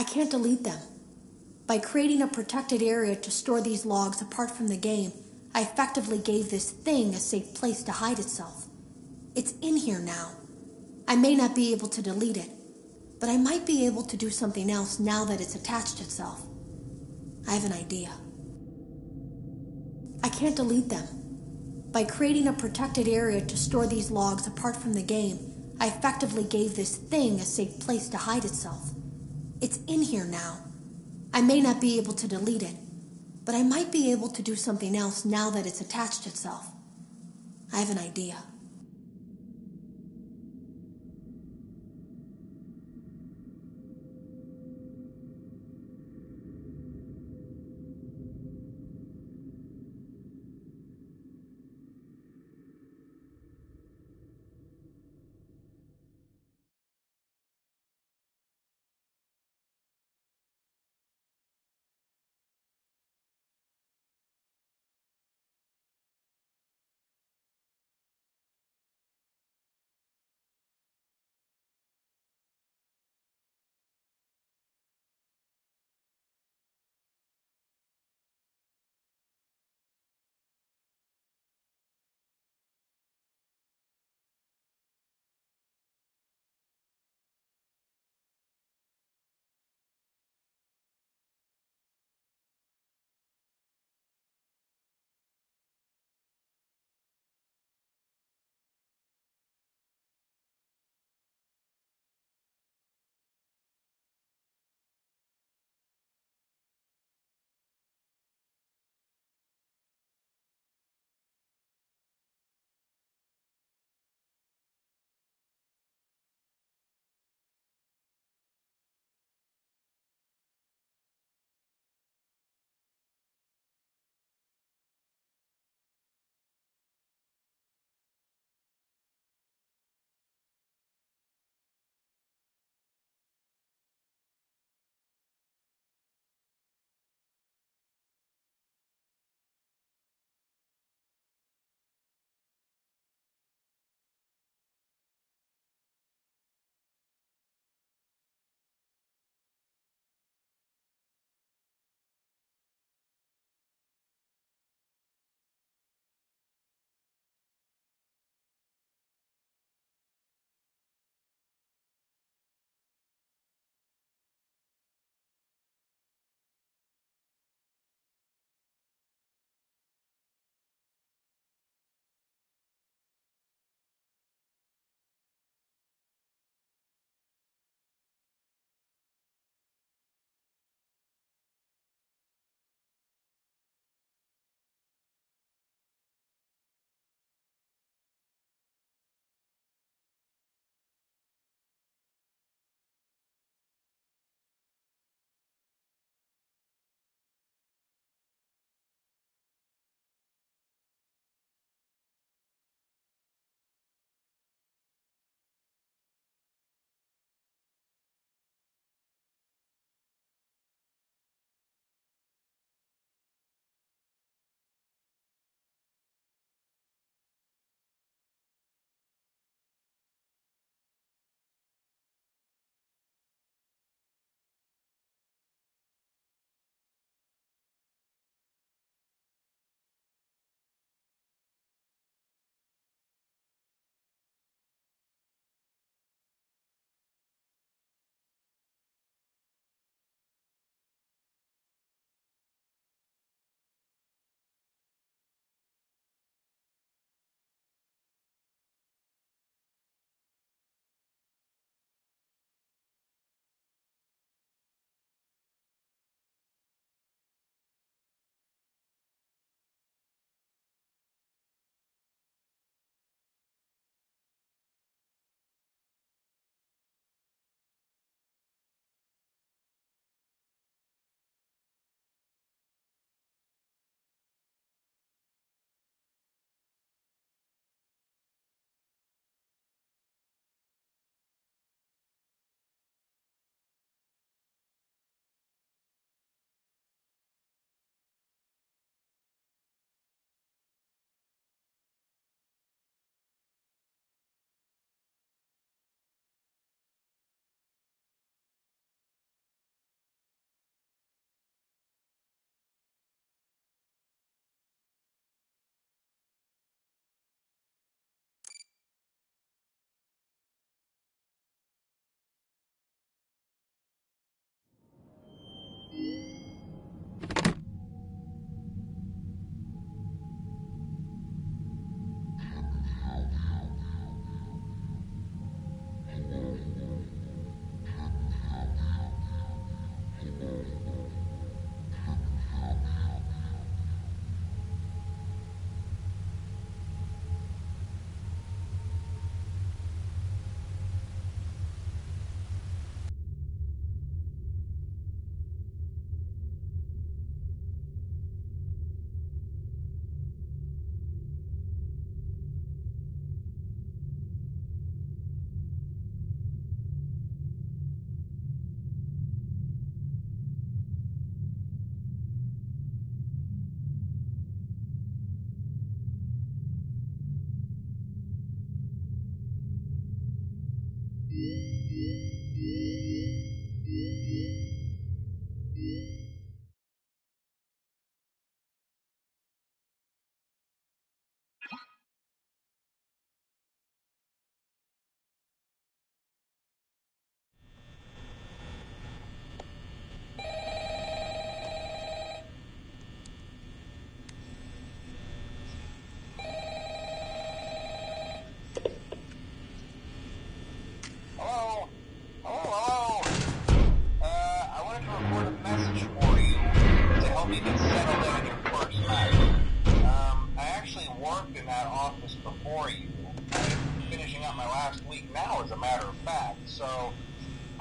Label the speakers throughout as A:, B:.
A: I can't delete them. By creating a protected area to store these logs apart from the game, I effectively gave this thing a safe place to hide itself. It's in here now. I may not be able to delete it, but I might be able to do something else now that it's attached itself. I have an idea. I can't delete them. By creating a protected area to store these logs apart from the game, I effectively gave this thing a safe place to hide itself. It's in here now. I may not be able to delete it, but I might be able to do something else now that it's attached itself. I have an idea.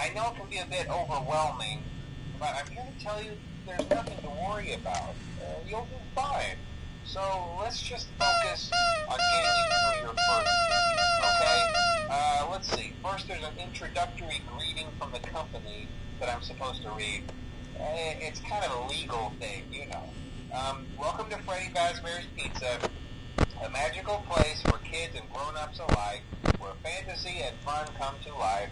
B: I know it can be a bit overwhelming, but I'm here to tell you there's nothing to worry about. You'll do fine. So let's just focus on getting you through your first week, okay? Let's see. First, there's an introductory greeting from the company that I'm supposed to read. It's kind of a legal thing, you know. Welcome to Freddy Fazbear's Pizza, a magical place for kids and grown-ups alike, where fantasy and fun come to life.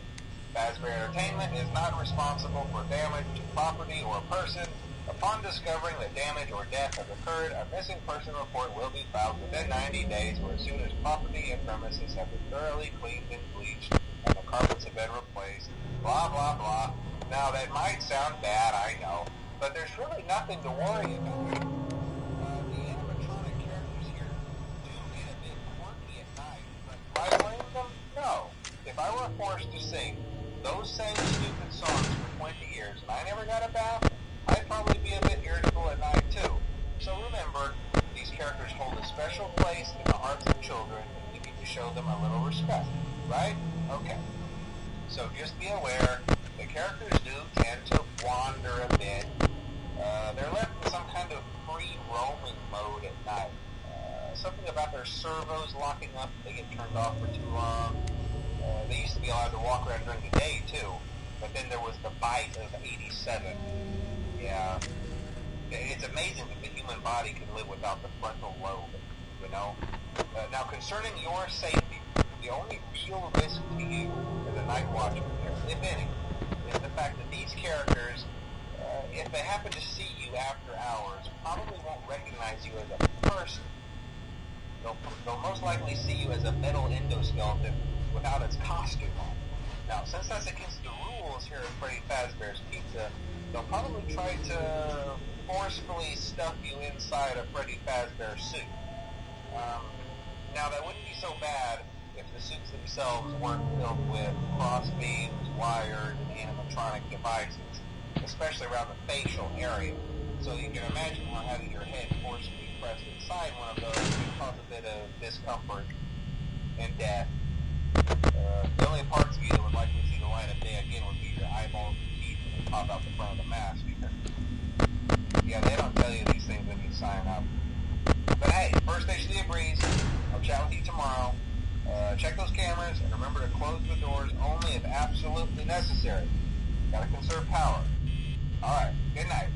B: Fazbear Entertainment is not responsible for damage to property or person. Upon discovering that damage or death has occurred, a missing person report will be filed within 90 days or as soon as property and premises have been thoroughly cleaned and bleached and the carpets have been replaced. Blah, blah, blah. Now, that might sound bad, I know, but there's really nothing to worry about. The animatronic characters here do get a bit quirky at night, but do I blame them? No. If I were forced to sing those same stupid songs for 20 years and I never got a bath, I'd probably be a bit irritable at night too. So remember, these characters hold a special place in the hearts of children and we need to show them a little respect, right? Okay. So just be aware, the characters do tend to wander a bit. They're left in some kind of free roaming mode at night. Something about their servos locking up if they get turned off for too long. They used to be allowed to walk around during the day too, but then there was the bite of 87. Yeah. It's amazing that the human body can live without the frontal lobe, you know? Now, concerning your safety, the only real risk to you as a night watchman, if any, is the fact that these characters, if they happen to see you after hours, probably won't recognize you as a person. They'll most likely see you as a metal endoskeleton without its costume on. Now, since that's against the rules here at Freddy Fazbear's Pizza, they'll probably try to forcefully stuff you inside a Freddy Fazbear suit. Now, that wouldn't be so bad if the suits themselves weren't filled with cross beams, wires, and animatronic devices, especially around the facial area. So you can imagine how having your head forcefully pressed inside one of those can cause a bit of discomfort and death. The only parts of you that would likely see the light of day again would be your eyeballs and teeth when they pop out the front of the mask. Yeah, they don't tell you these things when you sign up. But hey, first station of the breeze. I'll chat with you tomorrow. Check those cameras and remember to close the doors only if absolutely necessary. Gotta conserve power. Alright, good night.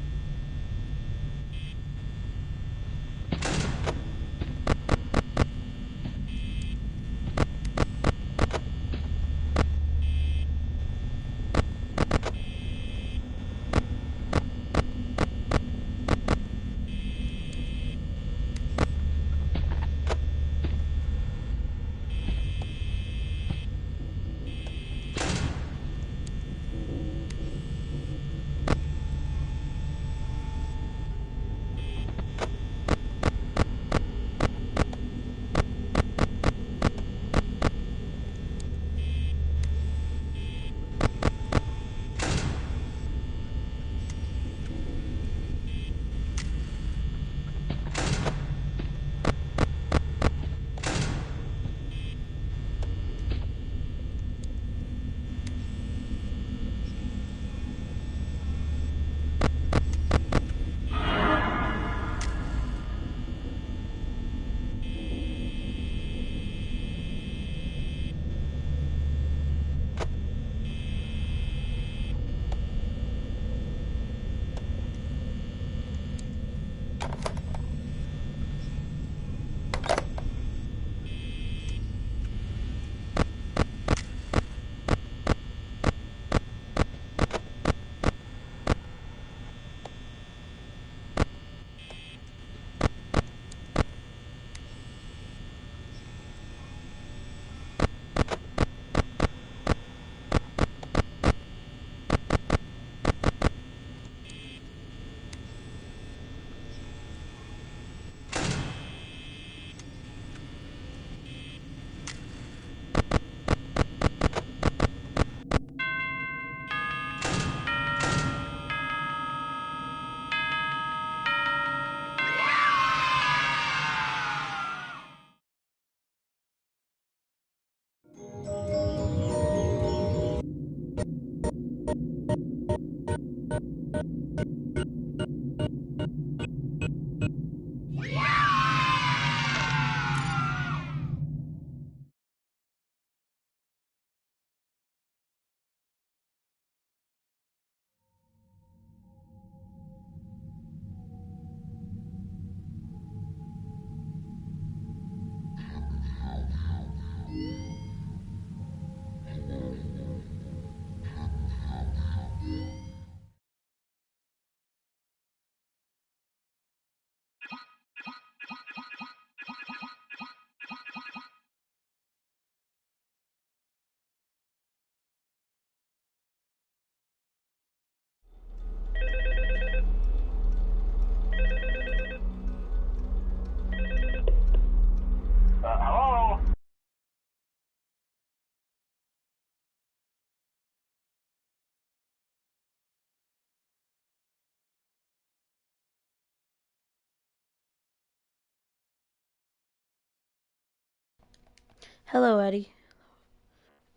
C: Hello, Eddie.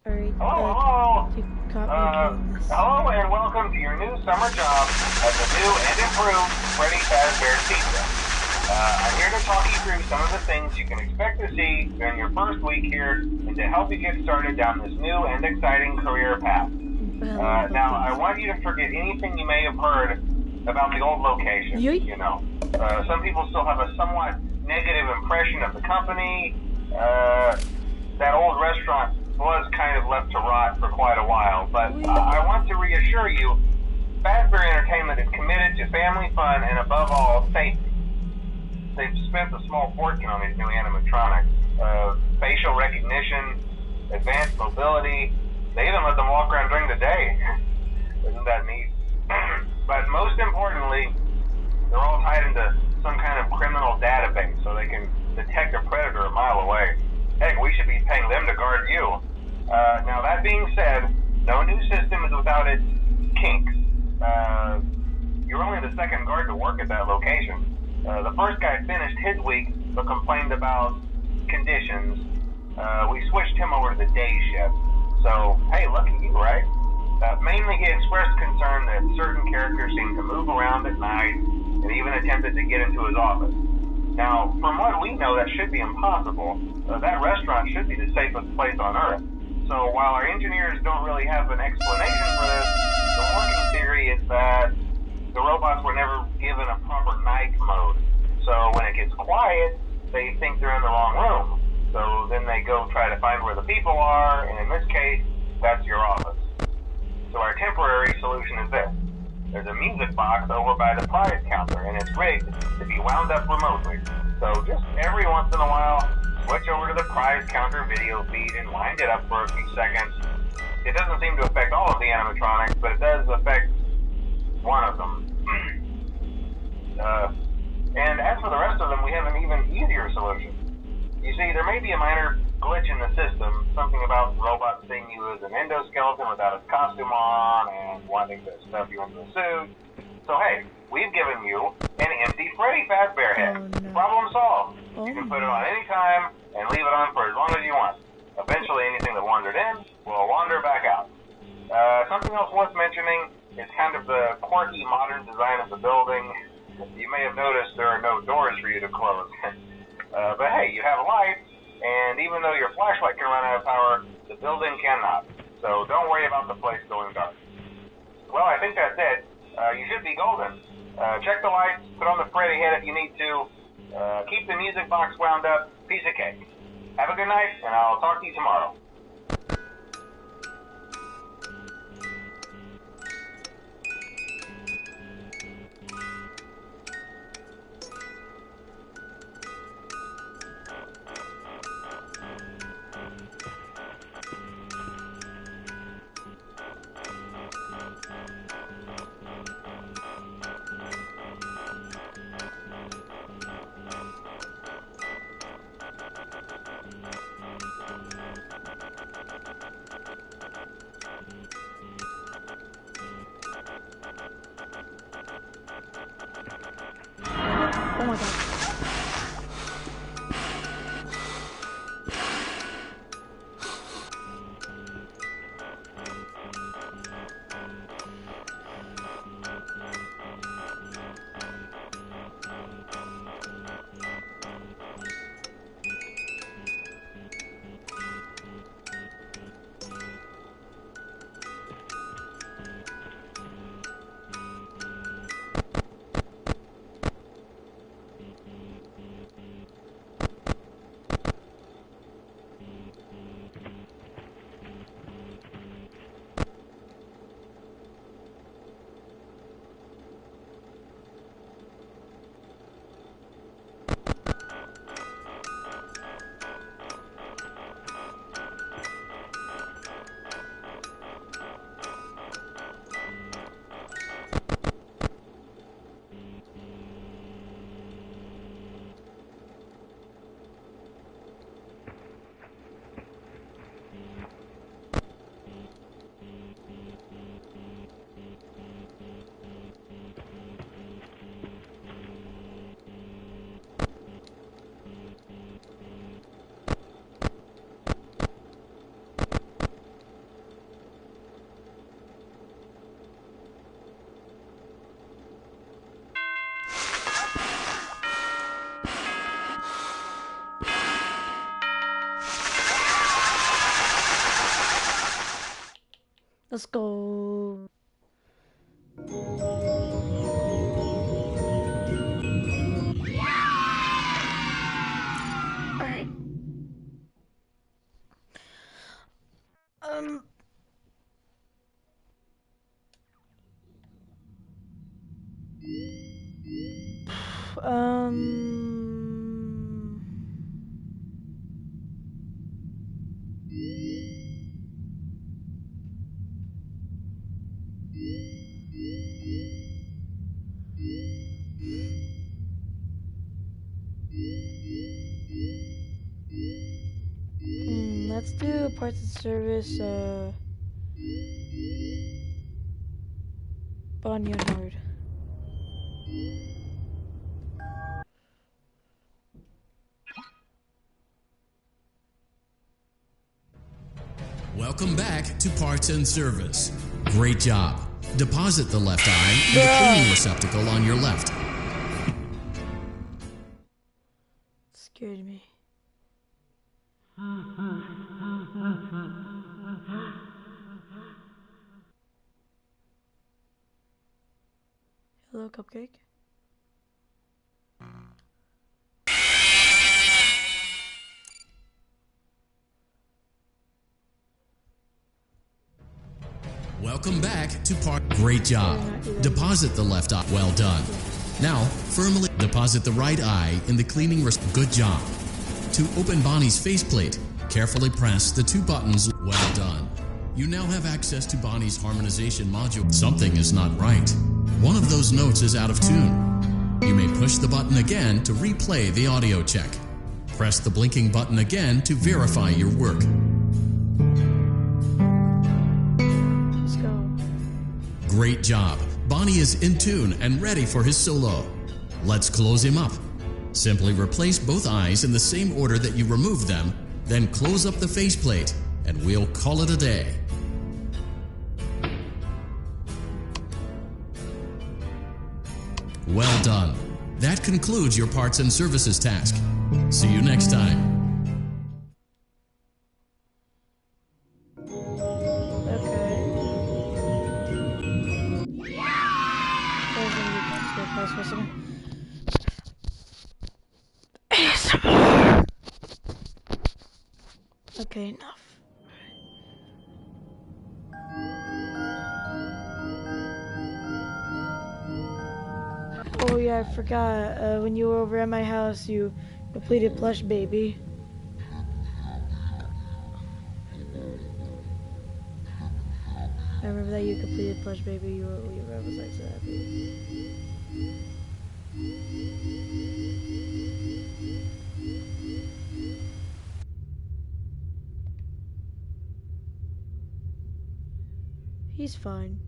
C: Alright,
B: Hello.
C: you caught me doing this.
B: Hello and welcome to your new summer job at the new and improved Freddy Fazbear's Pizza. I'm here to talk you through some of the things you can expect to see during your first week here and to help you get started down this new and exciting career path. Now, I want you to forget anything you may have heard about the old location. You know, some people still have a somewhat negative impression of the company. That old restaurant was kind of left to rot for quite a while, but I want to reassure you, Fazbear Entertainment is committed to family fun and above all, safety. They've spent a small fortune on these new animatronics. Facial recognition, advanced mobility, they even let them walk around during the day. Isn't that neat? But most importantly, they're all tied into some kind of criminal database so they can detect a predator a mile away. Heck, we should be paying them to guard you. Now, that being said, no new system is without its kinks. You're only the second guard to work at that location. The first guy finished his week but complained about conditions. We switched him over to the day shift. So, hey, lucky you, right? Mainly he expressed concern that certain characters seemed to move around at night and even attempted to get into his office. Now, from what we know, that should be impossible. That restaurant should be the safest place on Earth. So while our engineers don't really have an explanation for this, the working theory is that the robots were never given a proper night mode. So when it gets quiet, they think they're in the wrong room. So then they go try to find where the people are, and in this case, that's your office. So our temporary solution is this. There's a music box over by the prize counter, and it's rigged to be wound up remotely. So just every once in a while, switch over to the prize counter video feed and wind it up for a few seconds. It doesn't seem to affect all of the animatronics, but it does affect one of them. And as for the rest of them, we have an even easier solution. You see, there may be a minor glitch in the system, something about robots seeing you as an endoskeleton without its costume on and wanting to stuff you into a suit. So hey, we've given you an empty Freddy Fazbear head.
C: Oh, no.
B: Problem solved.
C: Oh,
B: You can put it on any time and leave it on for as long as you want. Eventually anything that wandered in will wander back out. Something else worth mentioning is kind of the quirky modern design of the building. You may have noticed there are no doors for you to close. But hey, you have a light, and even though your flashlight can run out of power, the building cannot. So don't worry about the place going dark. Well, I think that's it. You should be golden. Check the lights, put on the Freddy head if you need to. Keep the music box wound up. Piece of cake. Have a good night, and I'll talk to you tomorrow.
C: Let's go. Alright. Let's do parts and service, Boneyard.
D: Welcome back to Parts and Service. Great job. Deposit the left eye in the cleaning receptacle on your left.
C: Scared me. Hello, Cupcake.
D: Welcome back to Part. Great job. Deposit the left eye. Well done. Now, firmly deposit the right eye in the cleaning. Good job. To open Bonnie's faceplate, carefully press the two buttons. Well done. You now have access to Bonnie's harmonization module. Something is not right. One of those notes is out of tune. You may push the button again to replay the audio check. Press the blinking button again to verify your work.
C: Let's go.
D: Great job. Bonnie is in tune and ready for his solo. Let's close him up. Simply replace both eyes in the same order that you removed them, then close up the faceplate, and we'll call it a day. Well done. That concludes your parts and services task. See you next time.
C: Okay, enough. Oh yeah, I forgot. When you were over at my house, you completed Plush Baby. I remember that you completed Plush Baby. You were was like so happy. He's fine.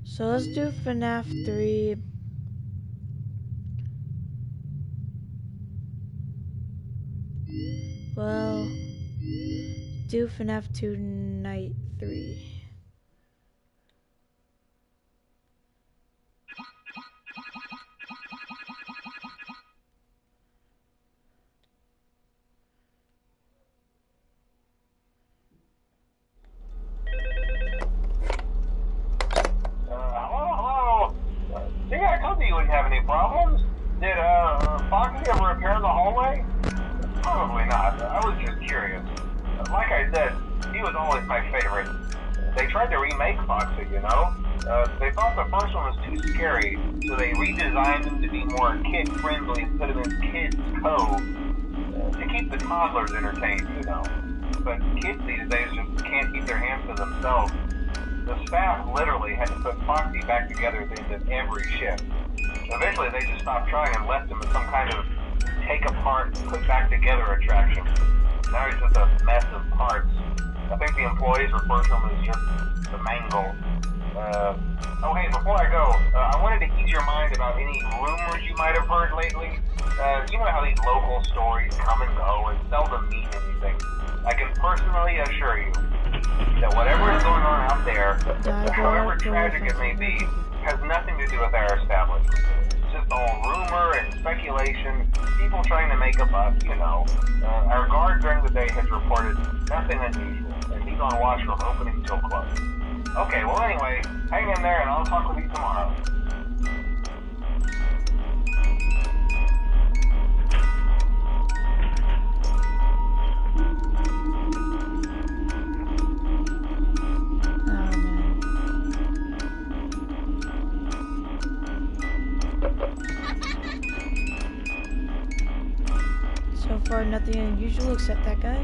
C: So let's do FNAF 3. Well, do FNAF 2 Night 3.
B: Problems? Did Foxy ever repair the hallway? Probably not. I was just curious. Like I said, he was always my favorite. They tried to remake Foxy, you know? They thought the first one was too scary, so they redesigned him to be more kid-friendly and put him in Kids Cove to keep the toddlers entertained, you know? But kids these days just can't keep their hands to themselves. The staff literally had to put Foxy back together at the end of every shift. Eventually, they just stopped trying and left him as some kind of take-apart, put-back-together attraction. Now he's just a mess of parts. I think the employees refer to him as just the mangle. Oh, hey, before I go, I wanted to ease your mind about any rumors you might have heard lately. You know how these local stories come and go and seldom mean anything. I can personally assure you that whatever is going on out there however tragic it may be, has nothing to do with our establishment. It's just all rumor and speculation, people trying to make a buck, you know. Our guard during the day has reported nothing unusual, and he's on watch from opening till close. Okay, well anyway, hang in there and I'll talk with you tomorrow.
C: So far, nothing unusual except that guy.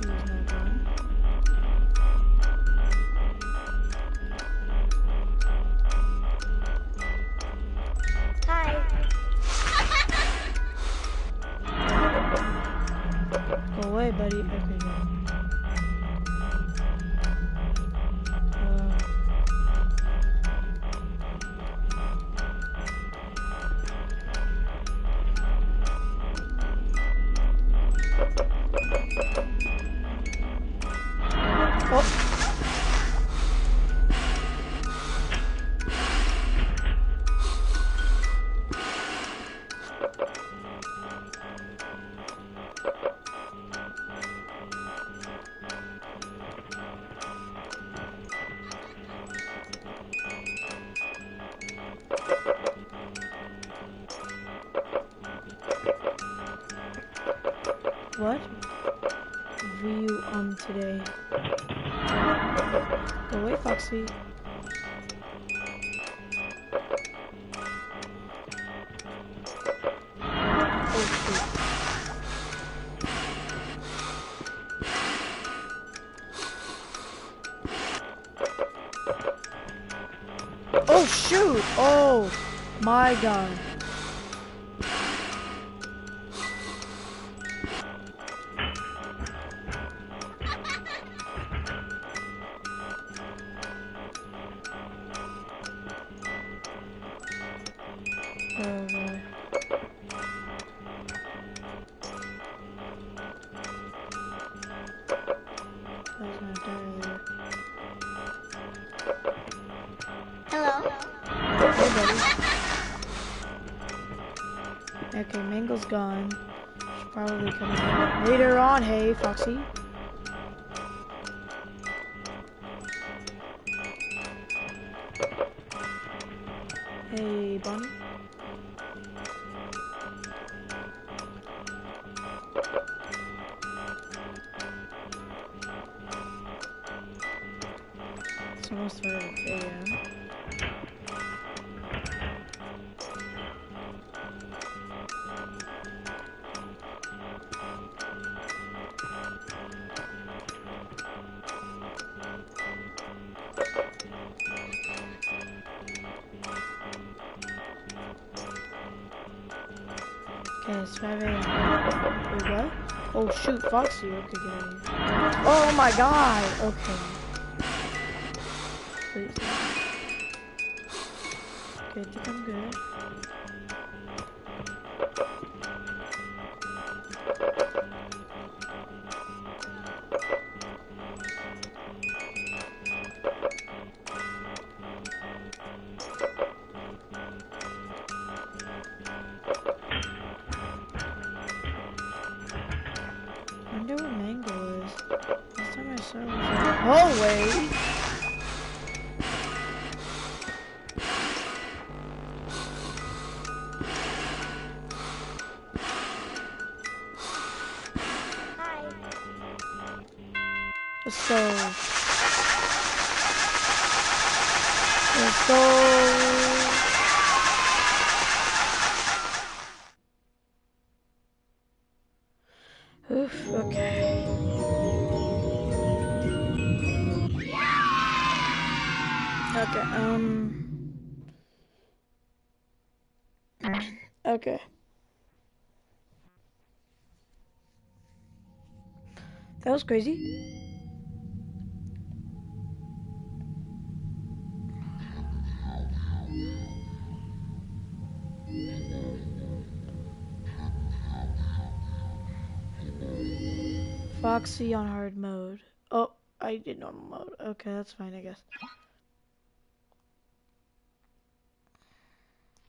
C: He was no gun.
A: Hi.
C: Go away, buddy. Okay, go. What? View on today. Go away, Foxy. Oh shoot! Oh my god. Oh boy. I was gonna die earlier.
A: Hello.
C: Hey, buddy. Okay, Mangle's gone. She's probably coming back later on. Hey, Foxy. Hey, Bonnie. It's almost 5 a.m. Okay, it's 5 a.m. Wait, what? Oh shoot, Foxy. Okay, get out of here. Oh my god! Okay. Please. Okay, I think I'm good. I wonder where Mango is. Last time I saw her was in the hallway. Let's go. Let's go. Oof, okay. Okay, okay. That was crazy. Foxy on hard mode. Oh, I I did normal mode. Okay, that's fine, I guess.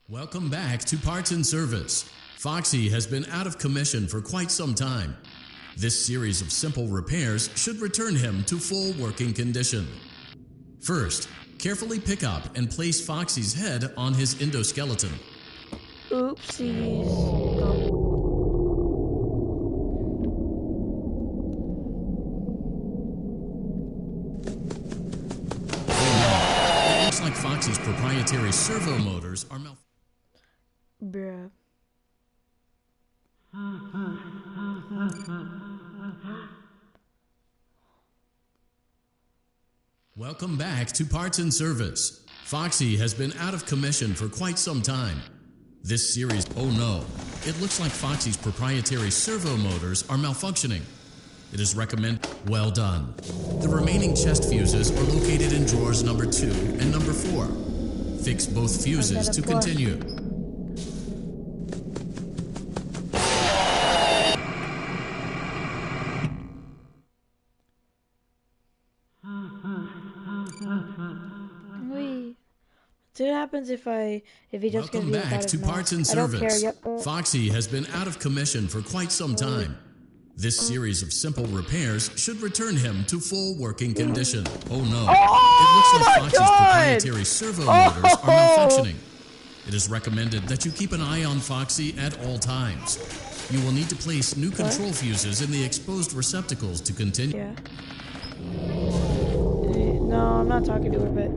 D: Welcome back to Parts and Service. Foxy has been out of commission for quite some time. This series of simple repairs should return him to full working condition. First, carefully pick up and place Foxy's head on his endoskeleton.
C: Oopsies. Oh.
D: It looks like Foxy's proprietary servo motors are
C: Bruh.
D: Welcome back to Parts and Service. Foxy has been out of commission for quite some time. This series, oh no, it looks like Foxy's proprietary servo motors are malfunctioning. It is recommended, well done. The remaining chest fuses are located in drawers number 2 and number 4. Fix both fuses to continue.
C: See what happens if he just gets
D: Welcome back to Parts and Service.
C: Yep.
D: Foxy has been out of commission for quite some time. This series of simple repairs should return him to full working condition. Oh no. It looks like Foxy's proprietary servo motors are malfunctioning. It is recommended that you keep an eye on Foxy at all times. You will need to place new control fuses in the exposed receptacles to continue.
C: Yeah. No, I'm not talking to her, but...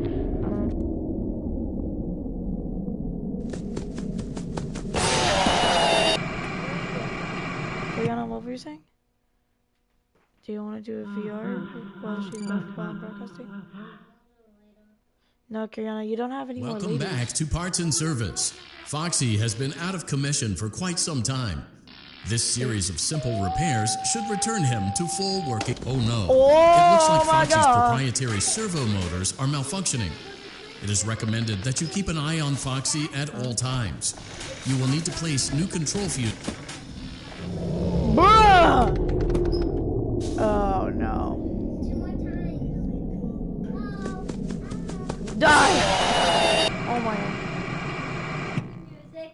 C: Brianna, what were you saying? Do you want to do a VR while she's broadcasting? No, Kiana, you don't have any more
D: Welcome
C: ladies.
D: back to Parts and Service. Foxy has been out of commission for quite some time. This series of simple repairs should return him to full working. Oh no. It looks like Foxy's proprietary servo motors are malfunctioning. It is recommended that you keep an eye on Foxy at all times. You will need to place new control fuse.
C: Bruh! Oh no. Die! Oh my god.
E: Music.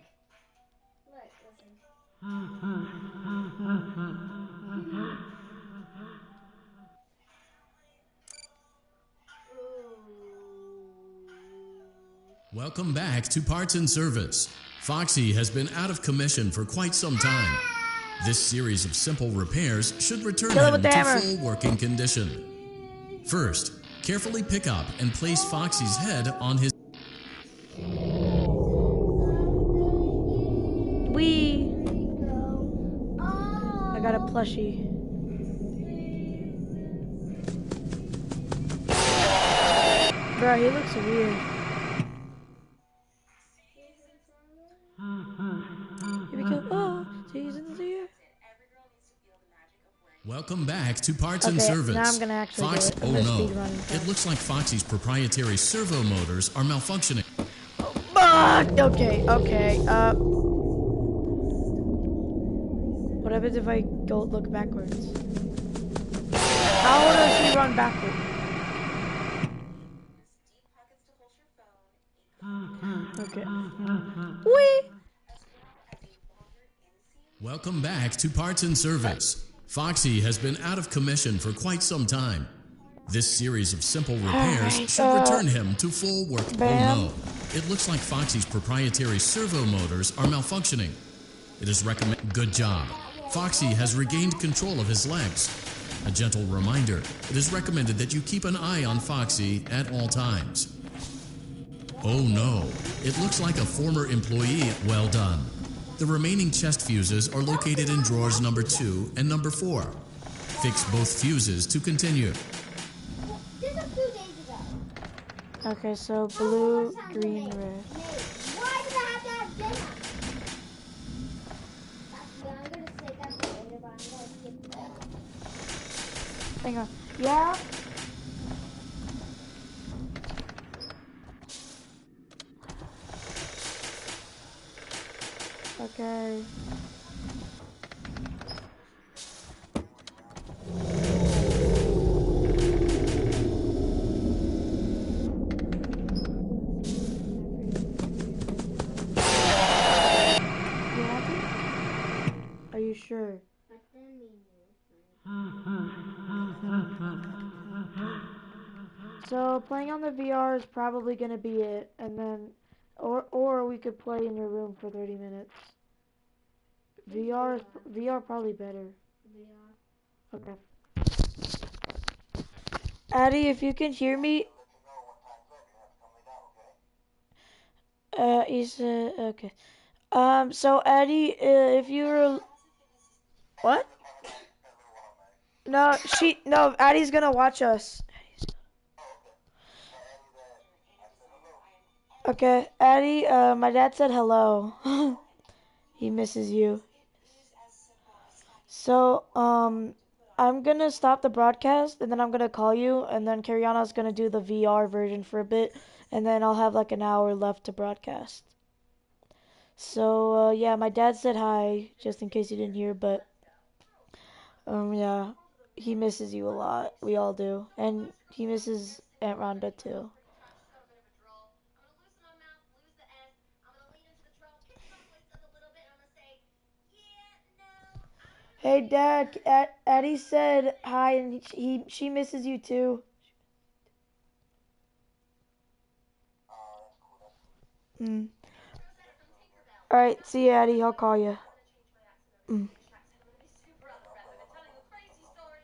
E: Look, listen.
D: Welcome back to Parts and Service. Foxy has been out of commission for quite some time. This series of simple repairs should return him to full working condition. First, carefully pick up and place Foxy's head on his...
C: Wee! I got a plushie. Bro, he looks weird.
D: Welcome back to Parts and Service.
C: Now I'm gonna actually
D: Foxy,
C: do it.
D: oh no. It looks like Foxy's proprietary servo motors are malfunctioning.
C: Okay. What happens if I go look backwards? How does he run backwards? Okay. Whee!
D: Welcome back to Parts and Service. Foxy has been out of commission for quite some time. This series of simple repairs should return him to full work. Oh no. It looks like Foxy's proprietary servo motors are malfunctioning. It is recommended. Good job. Foxy has regained control of his legs. A gentle reminder, it is recommended that you keep an eye on Foxy at all times. Oh no. It looks like a former employee. Well done. The remaining chest fuses are located in drawers number 2 and number 4. Fix both fuses to continue.
E: This was 2 days ago.
C: Okay, so blue, green, red.
E: Why did I have to have dinner? I'm gonna say that later, but I'm gonna skip that.
C: Hang on. Yeah? Okay. So playing on the VR is probably gonna be it, and then, or we could play in your room for 30 minutes. VR probably better.
E: VR.
C: Okay. Addie, if you can hear me, he said okay. So Addie, if you were what? No, Addie's gonna watch us. Okay, Addie, my dad said hello. He misses you. So, I'm gonna stop the broadcast and then I'm gonna call you and then Karyana's gonna do the VR version for a bit and then I'll have like an hour left to broadcast. So, yeah, my dad said hi, just in case you didn't hear, but, yeah, he misses you a lot. We all do. And he misses Aunt Rhonda too. Hey, Dad, Addie said hi, and she misses you too. Mm. All right, see you, Addie. I'll call you. Mm.